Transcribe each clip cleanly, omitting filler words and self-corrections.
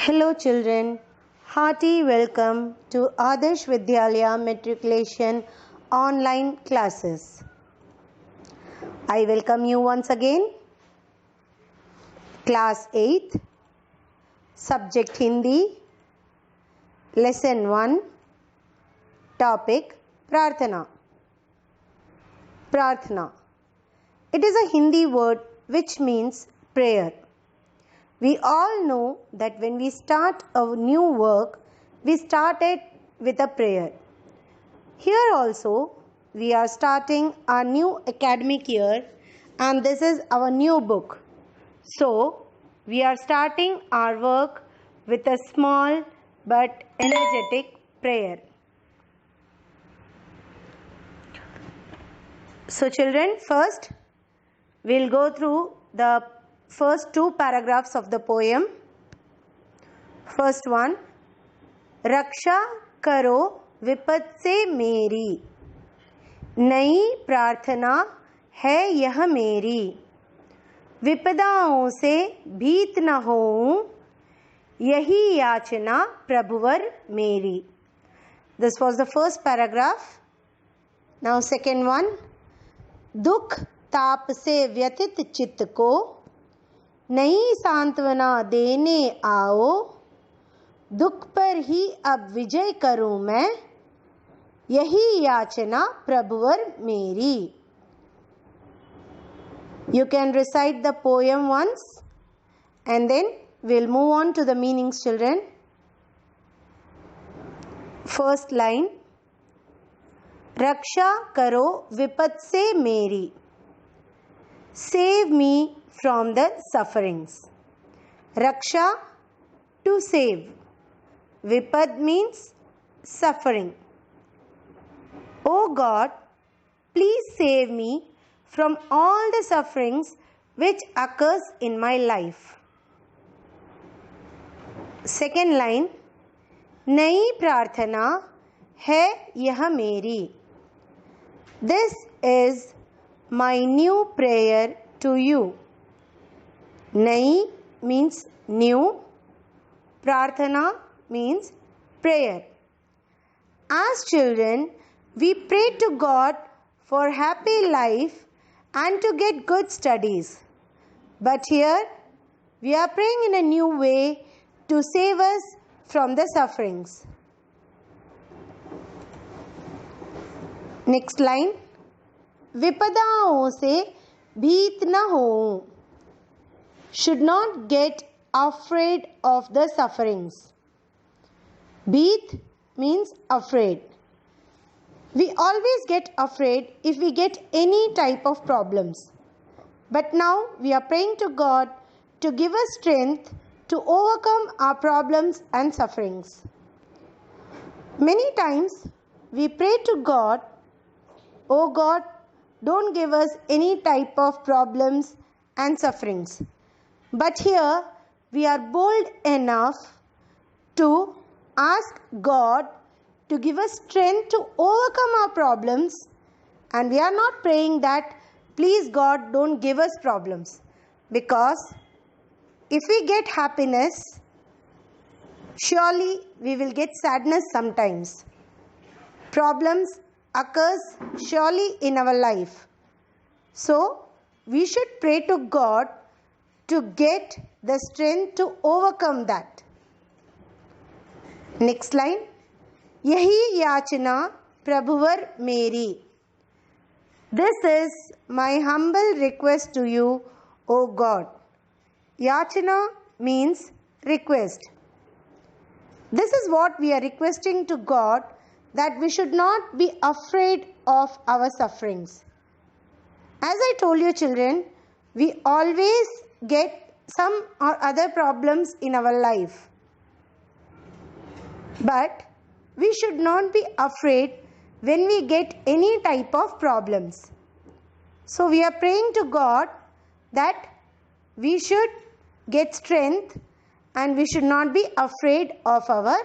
Hello children, hearty welcome to Adarsh Vidyalaya Matriculation online classes. I welcome you once again. Class 8th, Subject Hindi, Lesson 1, Topic Prarthana. Prarthana. It is a Hindi word which means prayer. We all know that when we start a new work, we start it with a prayer. Here also, we are starting our new academic year and this is our new book. So, we are starting our work with a small but energetic prayer. So, children, first we'll go through the first two paragraphs of the poem. First one, रक्षा करो विपद से मेरी, नई प्रार्थना है यह मेरी, विपदाओं से भीत न होऊं, यही याचना प्रभुवर मेरी. This was the first paragraph. Now second one, दुख ताप से व्यथित चित्त को नई सांत्वना देने आओ, दुख पर ही अब विजय करूं मैं, यही याचना प्रभुवर मेरी. You can recite the poem once and then we'll move on to the meanings, children. First line, रक्षा करो विपद से मेरी. Save me from the sufferings. Raksha, to save. Vipad means suffering. O God, please save me from all the sufferings which occurs in my life. Second line, नई प्रार्थना है यह मेरी. This is my new prayer to you. Nai means new, Prarthana means prayer. As children, we pray to God for happy life and to get good studies. But here, we are praying in a new way to save us from the sufferings. Next line, विपदाओं से भीत न होऊं. Should not get afraid of the sufferings. Bheet means afraid. We always get afraid if we get any type of problems. But now we are praying to God to give us strength to overcome our problems and sufferings. Many times we pray to God, "Oh God, don't give us any type of problems and sufferings." But here we are bold enough to ask God to give us strength to overcome our problems, and we are not praying that, "Please God, don't give us problems," because if we get happiness, surely we will get sadness sometimes. Problems occurs surely in our life. So we should pray to God to get the strength to overcome that. Next line, यही याचना प्रभुवर मेरी. This is my humble request to you, O God. Yachana means request. This is what we are requesting to God, that we should not be afraid of our sufferings. As I told you, children, we always get some or other problems in our life. But we should not be afraid when we get any type of problems. So we are praying to God that we should get strength and we should not be afraid of our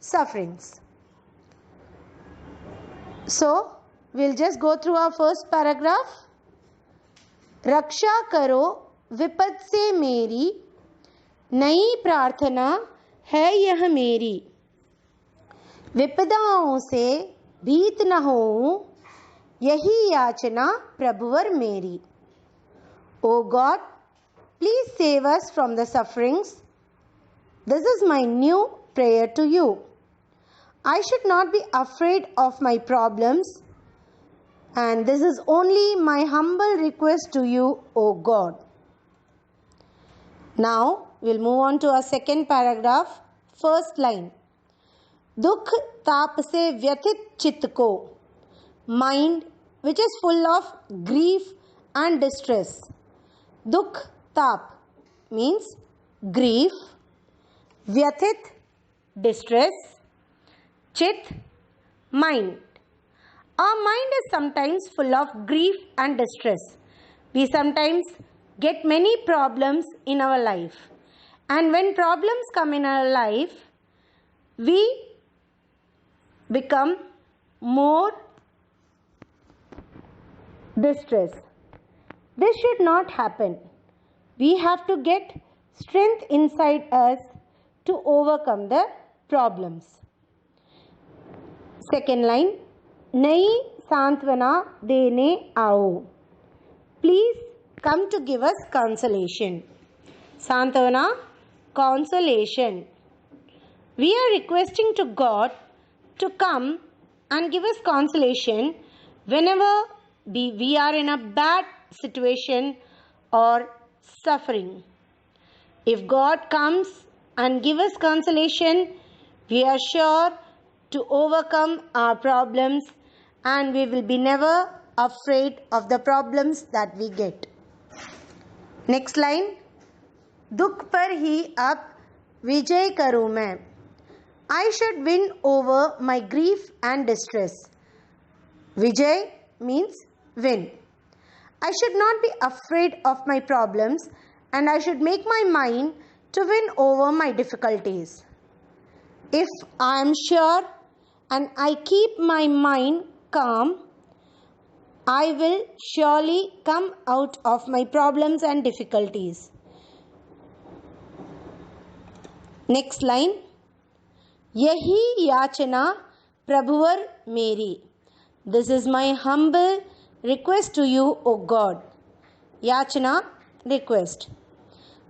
sufferings. So we'll just go through our first paragraph. रक्षा करो विपद से मेरी, नई प्रार्थना है यह मेरी। विपदाओं से भीत न होऊं, यही याचना प्रभुवर मेरी। O God, please save us from the sufferings. This is my new prayer to you. I should not be afraid of my problems, and this is only my humble request to you, O God. Now we'll move on to our second paragraph. First line. दुख ताप से व्यथित चित्त को, mind which is full of grief and distress. Dukh, tap means grief, vyathit, distress, chit, mind. Our mind is sometimes full of grief and distress. We sometimes get many problems in our life. And when problems come in our life, we become more distressed. This should not happen. We have to get strength inside us to overcome the problems. Second line. नई सांत्वना देने आओ. Please come to give us consolation. सांत्वना, consolation. We are requesting to God to come and give us consolation whenever we are in a bad situation or suffering. If God comes and give us consolation, we are sure to overcome our problems and we will be never afraid of the problems that we get. Next line. दुख पर ही अब विजय करूं मैं. I should win over my grief and distress. Vijay means win. I should not be afraid of my problems and I should make my mind to win over my difficulties. If I am sure and I keep my mind calm, I will surely come out of my problems and difficulties. Next line. यही याचना प्रभुवर मेरी. This is my humble request to you, O God. Yachana, request.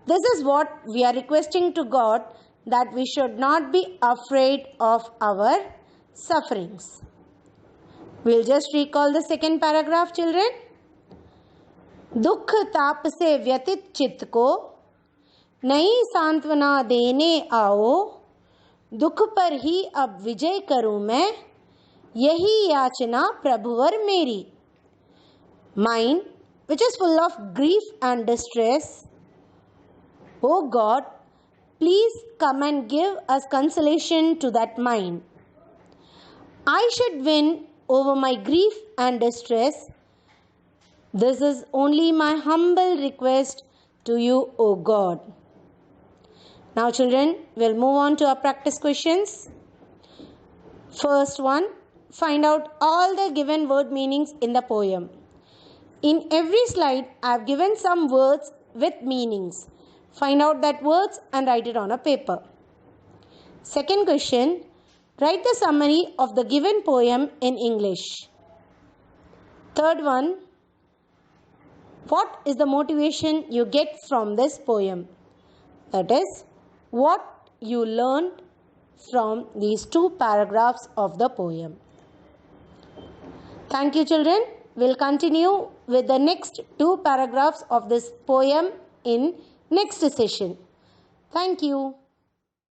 This is what we are requesting to God, that we should not be afraid of our sufferings. We'll just recall the second paragraph, children. दुख ताप से व्यथित चित्त को नई सांत्वना देने आओ. दुख पर ही अब विजय करूं मैं, यही याचना प्रभुवर मेरी. Mind which is full of grief and distress. O God, please come and give us consolation to that mind. I should win over my grief and distress. This is only my humble request to you, O God. Now children, we'll move on to our practice questions. First one, find out all the given word meanings in the poem. In every slide, I have given some words with meanings. Find out that words and write it on a paper. Second question, write the summary of the given poem in English. Third one, what is the motivation you get from this poem? That is, what you learned from these two paragraphs of the poem. Thank you, children. We'll continue with the next two paragraphs of this poem in next session. Thank you.